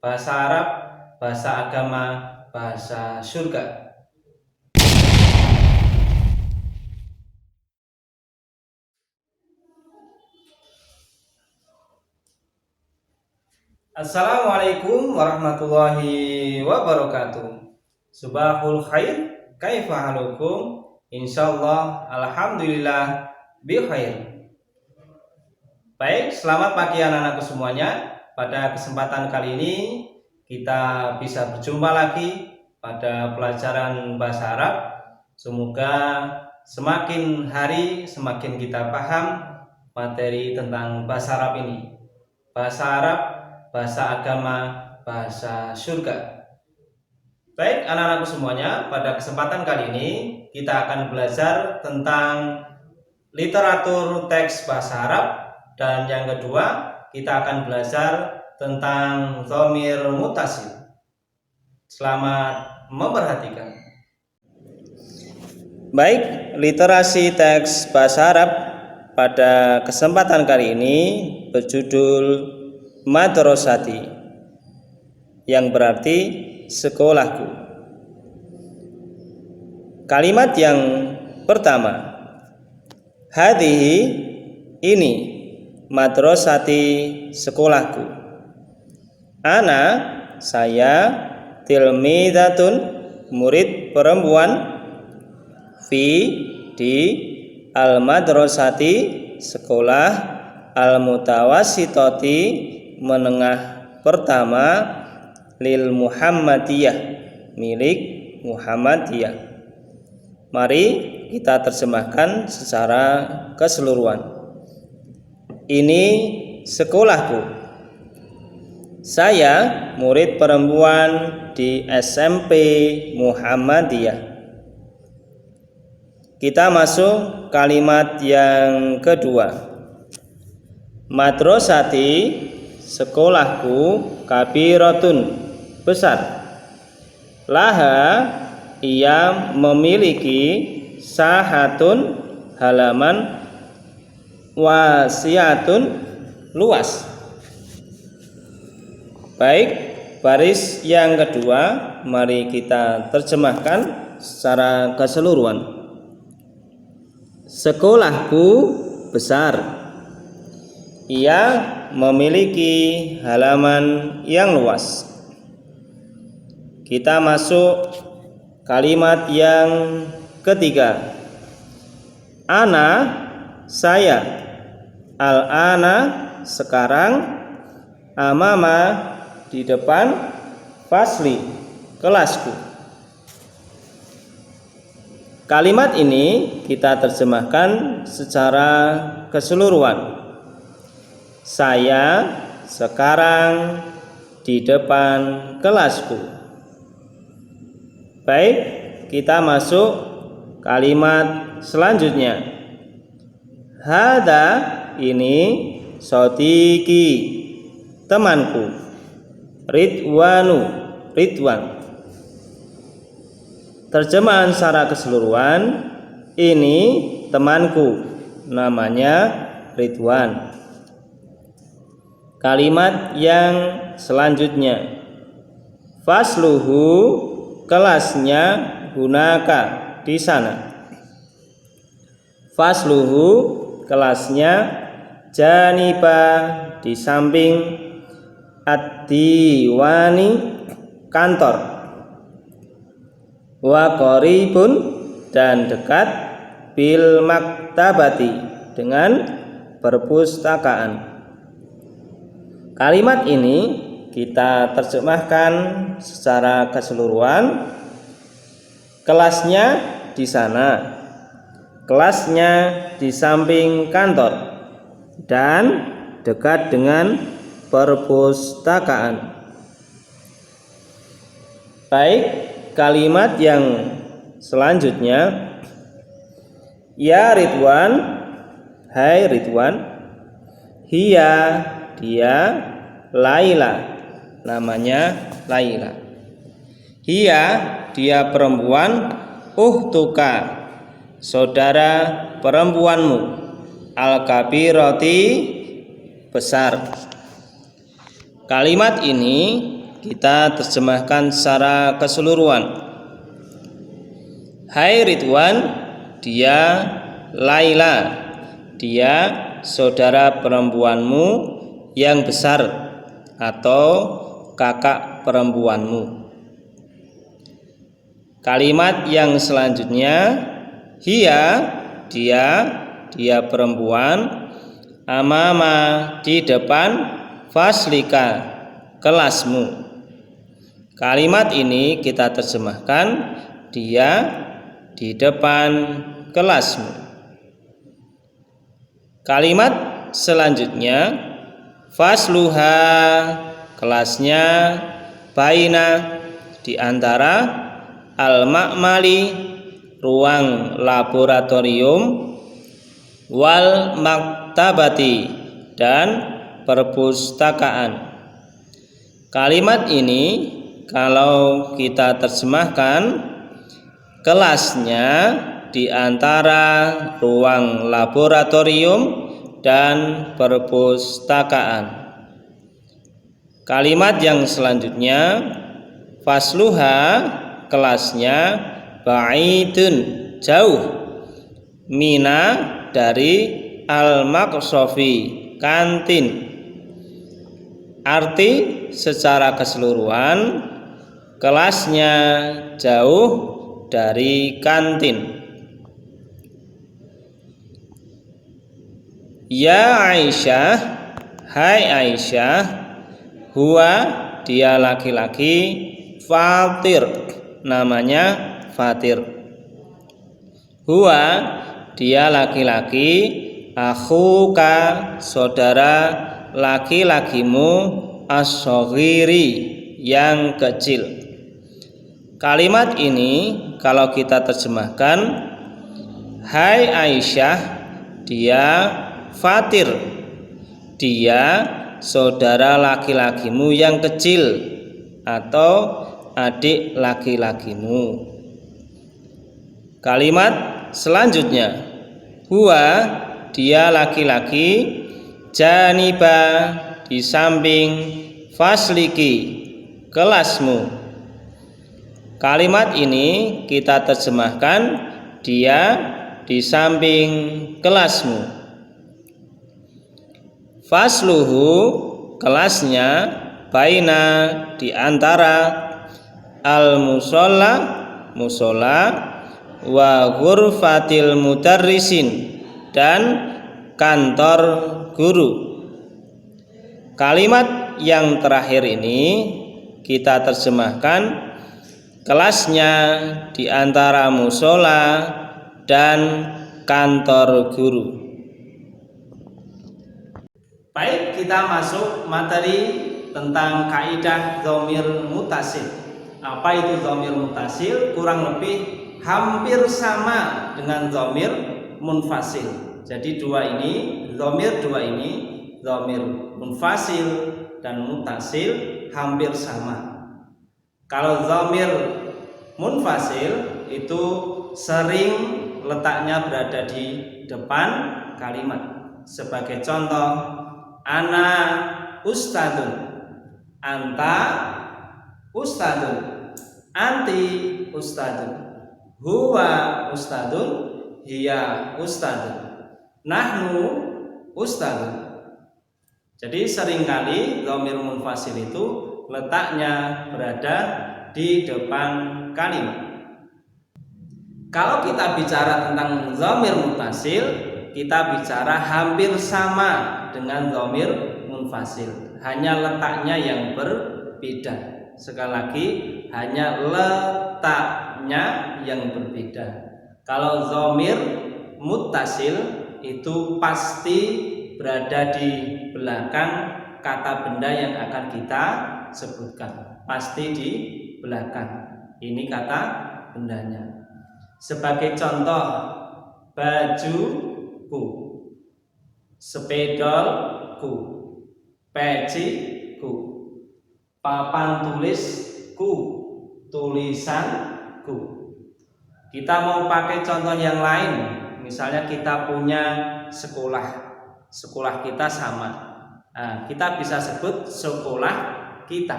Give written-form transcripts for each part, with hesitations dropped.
bahasa Arab, bahasa agama, bahasa surga. Assalamualaikum warahmatullahi wabarakatuh. Subahul khair, kaifa halukum? Insyaallah, alhamdulillah, bi khair. Baik, selamat pagi anak-anakku semuanya. Pada kesempatan kali ini kita bisa berjumpa lagi pada pelajaran bahasa Arab. Semoga semakin hari semakin kita paham materi tentang bahasa Arab ini. Bahasa Arab, bahasa agama, bahasa surga. Baik anak-anakku semuanya, pada kesempatan kali ini kita akan belajar tentang literatur teks bahasa Arab. Dan yang kedua, kita akan belajar tentang dhamir muttasil. Selamat memperhatikan. Baik, literasi teks bahasa Arab pada kesempatan kali ini berjudul Madrasati, yang berarti sekolahku. Kalimat yang pertama, hadhihi, ini, madrasati, sekolahku. Ana, saya, tilmidatun, murid perempuan, fi, di, al-madrasati, sekolah, al-mutawassitati, menengah pertama, lil Muhammadiyah, milik Muhammadiyah. Mari kita terjemahkan secara keseluruhan. Ini sekolahku. Saya murid perempuan di SMP Muhammadiyah. Kita masuk kalimat yang kedua. Madrasati, sekolahku, kabiratun, besar. Laha, ia memiliki sahatun, halaman, wasiatun, luas. Baik, baris yang kedua mari kita terjemahkan secara keseluruhan. Sekolahku besar. Ia memiliki halaman yang luas. Kita masuk kalimat yang ketiga. Ana, saya. Al-ana, sekarang. Amama, di depan. Fasli, kelasku. Kalimat ini kita terjemahkan secara keseluruhan. Saya sekarang di depan kelasku. Baik, kita masuk kalimat selanjutnya. Hada, ini, sodiki, temanku. Ridwanu, Ridwan. Terjemahan secara keseluruhan, ini temanku, namanya Ridwan. Kalimat yang selanjutnya. Fasluhu, kelasnya, hunaka, di sana. Fasluhu, kelasnya, janiba, di samping, ad-diwani, kantor. Wa qaribun, dan dekat, bil maktabati, dengan perpustakaan. Kalimat ini kita terjemahkan secara keseluruhan. Kelasnya di sana, kelasnya di samping kantor, dan dekat dengan perpustakaan. Baik, kalimat yang selanjutnya. Ya Ridwan, hai Ridwan. Hiya, dia. Laila, namanya Laila. Hiya, dia perempuan. Uhtuka, saudara perempuanmu. Al-kabirati, besar. Kalimat ini kita terjemahkan secara keseluruhan. Hai Ridwan, dia Laila, dia saudara perempuanmu yang besar atau kakak perempuanmu. Kalimat yang selanjutnya, hiya, dia perempuan, amama, di depan, faslika, kelasmu. Kalimat ini kita terjemahkan, dia di depan kelasmu. Kalimat selanjutnya, fasluha, kelasnya, baina, di antara, al-ma'mali, ruang laboratorium, wal maktabati, dan perpustakaan. Kalimat ini kalau kita terjemahkan, kelasnya di antara ruang laboratorium dan perpustakaan. Kalimat yang selanjutnya, fasluha, kelasnya, ba'idun, jauh, mina, dari al-maqsofi, kantin. Arti secara keseluruhan, kelasnya jauh dari kantin. Ya Aisyah, hai Aisyah, huwa, dia laki-laki, Fatir, namanya Fatir. Huwa, dia laki-laki, akhuka, saudara laki-lakimu, as-shaghiri, yang kecil. Kalimat ini kalau kita terjemahkan, hai Aisyah, dia Fatir, dia saudara laki-lakimu yang kecil atau adik laki-lakimu. Kalimat selanjutnya, huwa, dia laki-laki, janiba, di samping, fasliki, kelasmu. Kalimat ini kita terjemahkan, dia di samping kelasmu. Fasluhu, kelasnya, baina, di antara, al-musolla, musola, wa ghurfatil mudarrisin, dan kantor guru. Kalimat yang terakhir ini kita terjemahkan, kelasnya di antara musola dan kantor guru. Baik, kita masuk materi tentang kaidah dhamir mutasil. Apa itu dhamir mutasil? Kurang lebih hampir sama dengan dhamir munfasil. Jadi dhamir dua ini, dhamir munfasil dan mutasil hampir sama. Kalau dhamir munfasil itu sering letaknya berada di depan kalimat. Sebagai contoh, ana ustadun, anta ustadun, anti ustadun, huwa ustadun, hiya ustadun, nahnu ustadun. Jadi seringkali dhamir munfasil itu letaknya berada di depan kalimat. Kalau kita bicara tentang dhamir mutasil, kita bicara hampir sama dengan dhamir munfasil, hanya letaknya yang berbeda. Sekali lagi, hanya letaknya yang berbeda. Kalau dhamir mutasil itu pasti berada di belakang kata benda yang akan kita sebutkan, pasti di belakang. Ini kata bendanya. Sebagai contoh, bajuku, sepedolku, peciku, papan tulisku, tulisanku. Kita mau pakai contoh yang lain, misalnya kita punya sekolah kita sama. Nah, kita bisa sebut sekolah kita.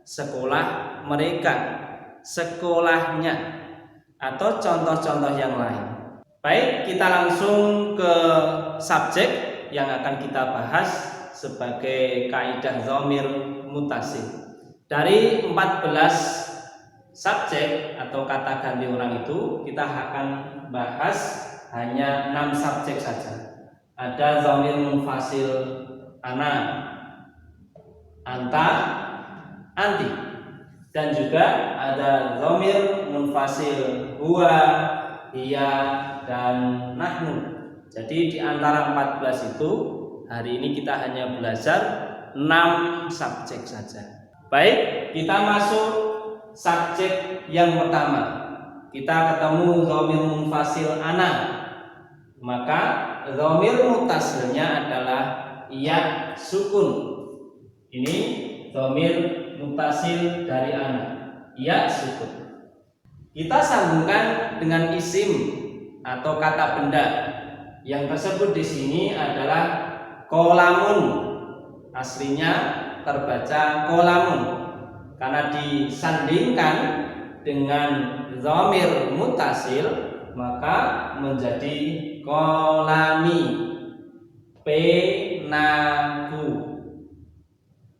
sekolah mereka, sekolahnya, atau contoh-contoh yang lain. Baik, kita langsung ke subjek yang akan kita bahas sebagai kaidah dhamir mutasil. Dari 14 subjek atau kata ganti orang itu, kita akan bahas hanya 6 subjek saja. Ada dhamir munfasil ana, anta, anti, dan juga ada dhamir munfasil huwa, hiya, dan nahnu. Jadi di antara 14 itu, hari ini kita hanya belajar 6 subjek saja. Baik, kita masuk subjek yang pertama. Kita ketemu dhamir munfasil ana, maka dhamir mutasilnya adalah ya sukun. Ini dhamir mutasil dari ana, ya sukun. Kita sambungkan dengan isim atau kata benda. Yang tersebut di sini adalah kolamun. Aslinya terbaca kolamun karena disandingkan dengan dhamir mutasil maka menjadi kolami, penaku.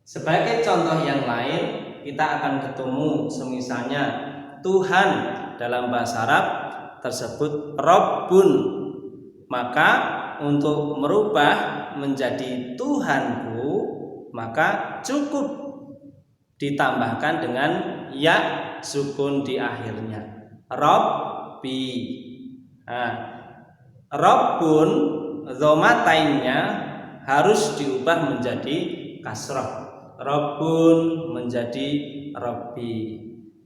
Sebagai contoh yang lain, kita akan ketemu semisalnya Tuhan dalam bahasa Arab tersebut Rabbun, maka untuk merubah menjadi Tuhanku maka cukup ditambahkan dengan ya sukun di akhirnya, Rabbi. Nah, Rabbun dhamatainnya harus diubah menjadi kasrah, Rabbun menjadi Rabbi,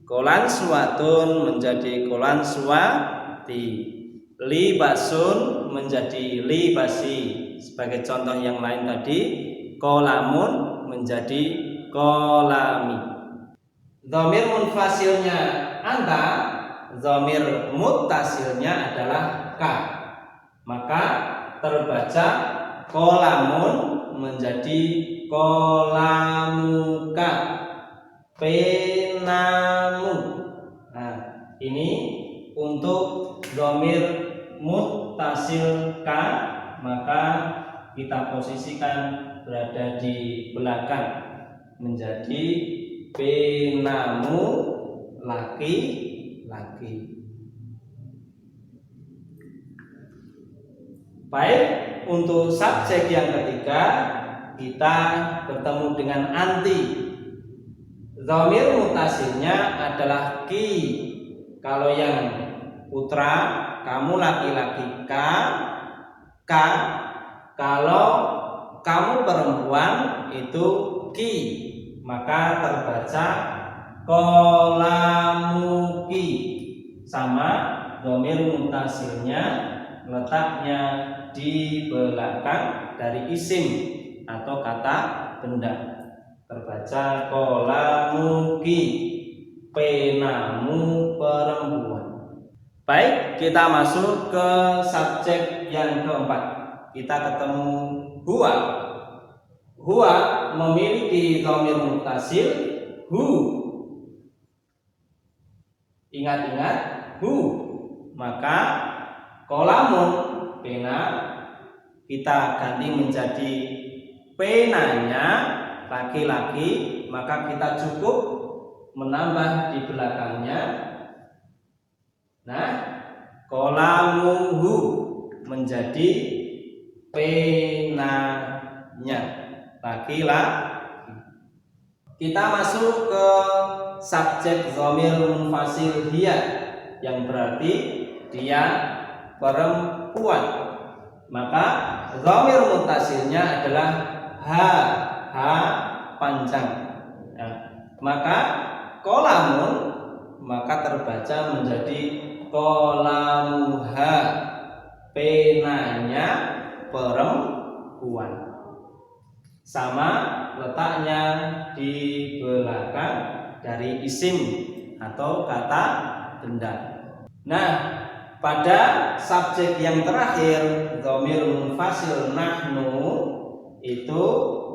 kolan suatun menjadi kolan suati, libasun menjadi libasi. Sebagai contoh yang lain tadi, kolamun menjadi kolami. Dhamir munfasilnya anta, dhamir muttasilnya adalah ka, maka terbaca kolamun menjadi kolamuka, penamu. Nah, ini untuk dhamir muttasil ka, maka kita posisikan berada di belakang menjadi penamu laki-laki. Baik, untuk subjek yang ketiga kita bertemu dengan anti. Dhamir mutasilnya adalah ki. Kalau yang putra, kamu laki-laki ka. Kalau kamu perempuan itu ki, maka terbaca kolamuki. Sama dhamir mutasilnya letaknya di belakang dari isim atau kata benda, terbaca kolamuki, penamu perempuan. Baik, kita masuk ke subjek yang keempat. Kita ketemu huwa. Huwa memiliki dhamir mutasil hu. Ingat-ingat hu. Maka kolamun pena kita ganti menjadi penanya laki-laki, maka kita cukup menambah di belakangnya. Nah, kolamuhu menjadi penanya laki-laki. Kita masuk ke subjek dhamir munfasil hiya, yang berarti dia perempuan. Maka dhamir mutasilnya adalah ha panjang. Nah, maka kolamun maka terbaca menjadi kolamuha, penanya perempuan. Sama letaknya di belakang dari isim atau kata benda. Nah, pada subjek yang terakhir dhamir munfasil nahnu, itu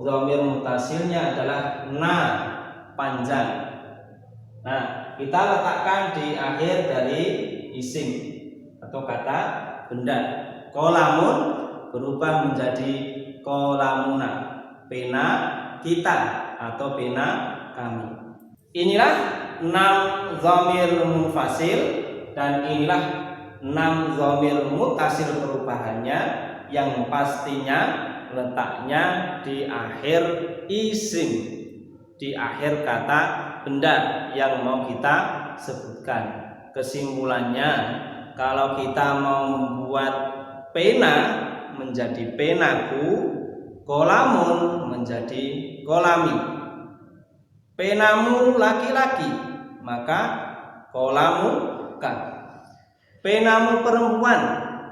dhamir mutasilnya adalah na. panjang. Nah, kita letakkan di akhir dari isim atau kata benda. Kolamun berubah menjadi kolamuna, pena kita atau pena kami. Inilah 6 dhamir munfasil dan inilah 6 dhamir mutasil perubahannya yang pastinya letaknya di akhir isim, di akhir kata benda yang mau kita sebutkan. Kesimpulannya, kalau kita mau membuat pena menjadi penaku, kolamun menjadi kolami. Penamu laki-laki, maka kolamuka. Penamu perempuan,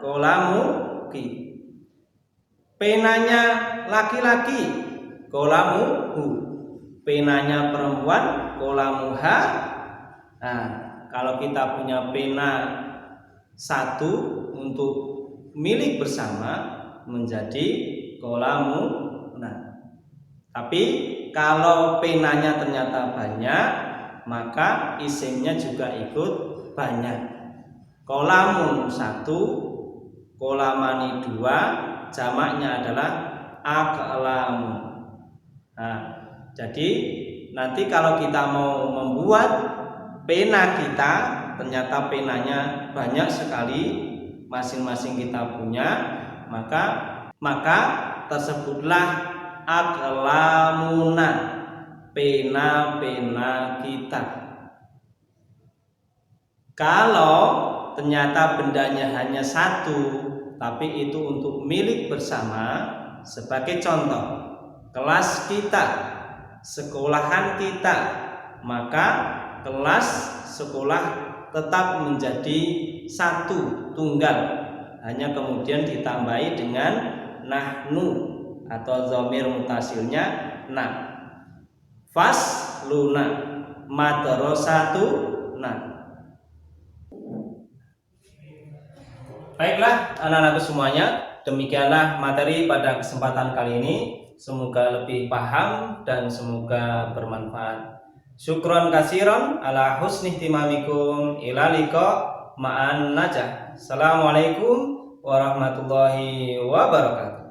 kolamuki. Penanya laki-laki, kolamuhu. Penanya perempuan, kolamuha. Nah, kalau kita punya pena satu untuk milik bersama menjadi kolamuna. Tapi kalau penanya ternyata banyak, maka isimnya juga ikut banyak. Kolamun 1, kolamani 2, jamaknya adalah aqlamun. Nah, jadi nanti kalau kita mau membuat pena kita, ternyata penanya banyak sekali, masing-masing kita punya, maka tersebutlah aqlamuna, pena-pena kita. Kalau ternyata bendanya hanya satu, tapi itu untuk milik bersama, sebagai contoh, kelas kita, sekolahan kita, maka kelas sekolah tetap menjadi satu, tunggal, hanya kemudian ditambahi dengan nahnu atau dhamir mutasilnya na. Fasluna, madrasatuna. Baiklah anak-anakku semuanya, demikianlah materi pada kesempatan kali ini. Semoga lebih paham dan semoga bermanfaat. Syukron kasiron ala husni ihtimamikum, ila liqa ma'an najah. Assalamualaikum warahmatullahi wabarakatuh.